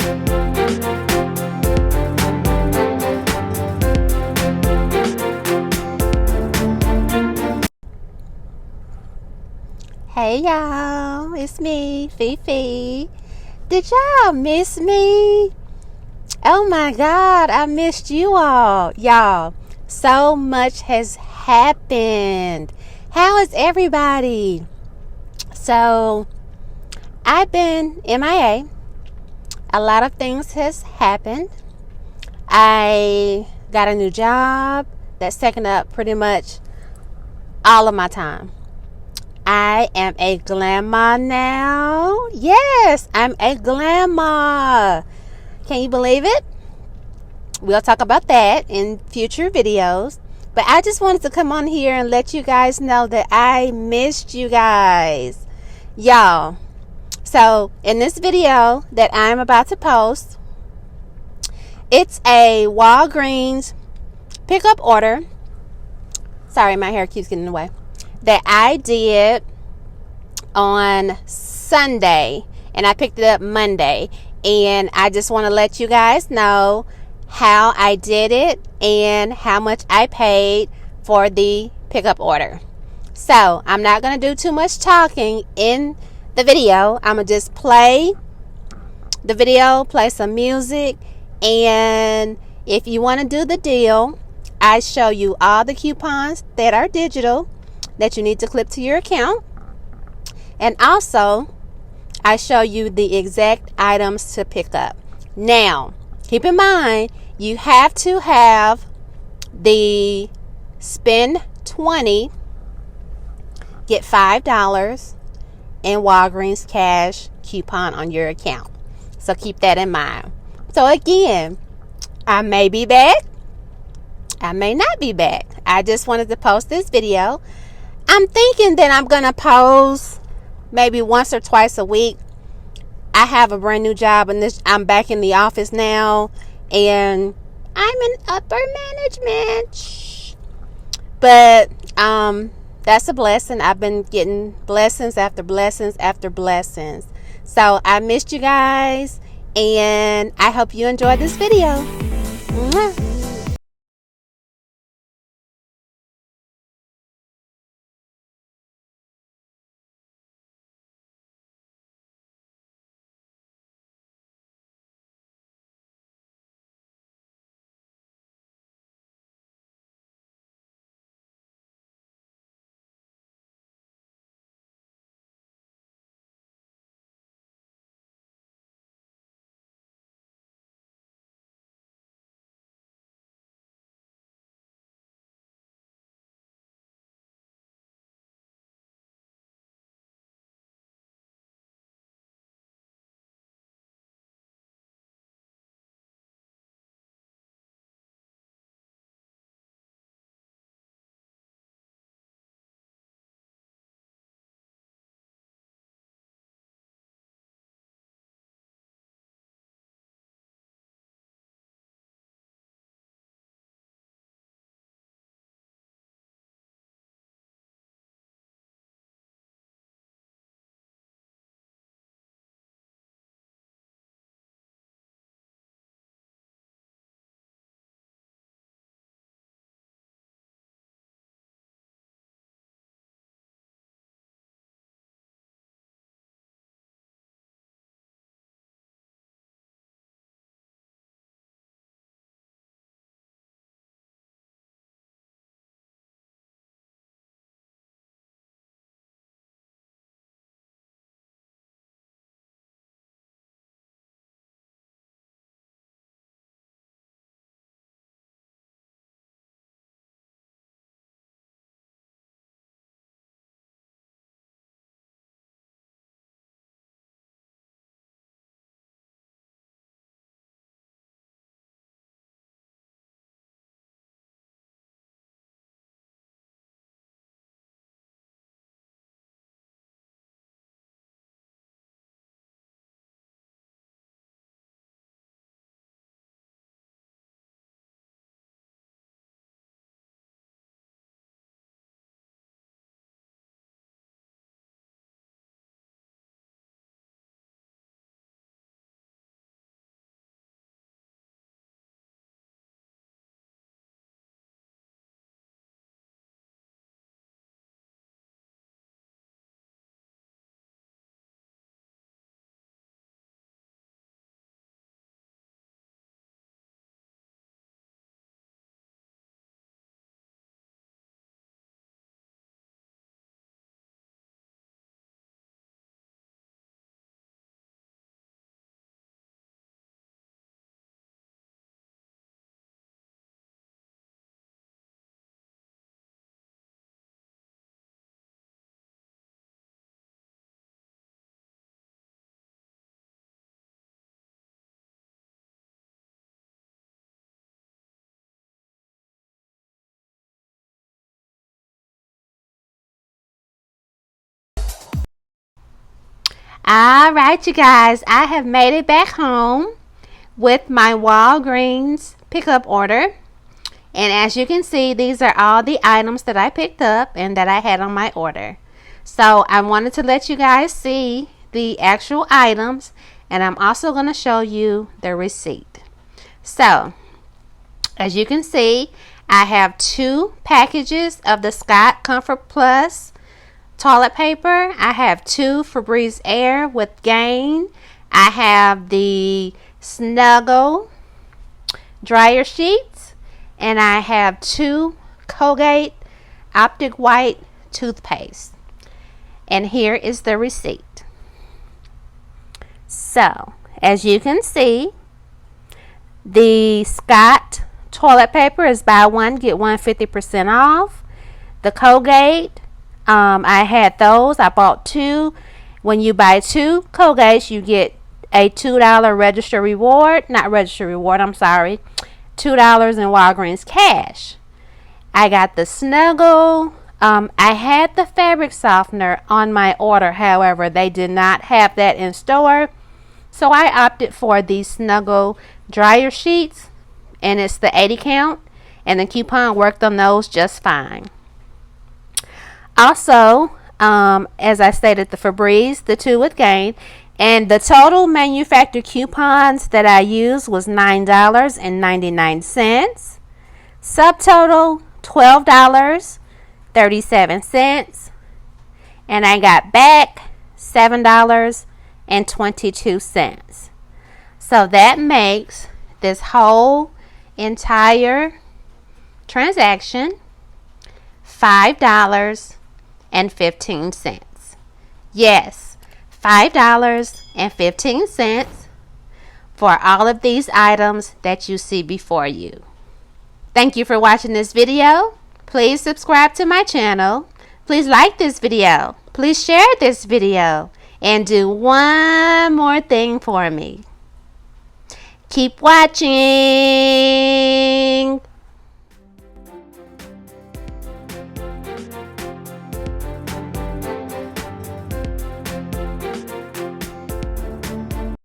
Hey y'all, it's me, Fifi. Did y'all miss me? Oh my God, I missed you all. Y'all, so much has happened. How is everybody? So, I've been MIA. A lot of things has happened. I got a new job that's taking up pretty much all of my time. I am a grandma now. Yes, I'm a grandma. Can you believe it? We'll talk about that in future videos. But I just wanted to come on here and let you guys know that I missed you guys. Y'all. So, in this video that I'm about to post, it's a Walgreens pickup order. Sorry, my hair keeps getting in the way. That I did on Sunday, and I picked it up Monday, and I just want to let you guys know how I did it and how much I paid for the pickup order. So I'm not going to do too much talking in the video. I'm going to just play the video, play some music, and if you want to do the deal, I show you all the coupons that are digital that you need to clip to your account. And also, I show you the exact items to pick up. Now, keep in mind, you have to have the spend 20, get $5 in Walgreens cash coupon on your account. So keep that in mind. So again, I may be back. I may not be back. I just wanted to post this video. I'm thinking that I'm going to post maybe once or twice a week. I have a brand new job, and I'm back in the office now, and I'm in upper management. But that's a blessing. I've been getting blessings after blessings after blessings. So I missed you guys, and I hope you enjoyed this video. Mwah. All right, you guys, I have made it back home with my Walgreens pickup order. And as you can see, these are all the items that I picked up and that I had on my order. So I wanted to let you guys see the actual items, and I'm also going to show you the receipt. So as you can see, I have 2 packages of the Scott Comfort Plus toilet paper. I have 2 Febreze Air with Gain. I have the Snuggle dryer sheets, and I have 2 Colgate Optic White toothpaste. And here is the receipt. So as you can see, the Scott toilet paper is buy one get one 50% off. The Colgate, I had those. I bought 2. When you buy 2 Colgates, you get a $2 register reward. Not register reward, I'm sorry. $2 in Walgreens cash. I got the Snuggle. I had the fabric softener on my order. However, they did not have that in store. So I opted for the Snuggle dryer sheets. And it's the 80 count. And the coupon worked on those just fine. Also, as I stated, the Febreze, the 2 with Gain, and the total manufacturer coupons that I used was $9.99. Subtotal $12.37, and I got back $7.22. So that makes this whole entire transaction $5.15. Yes, $5.15 for all of these items that you see before you. Thank you for watching this video. Please subscribe to my channel. Please like this video. Please share this video. And do one more thing for me. Keep watching.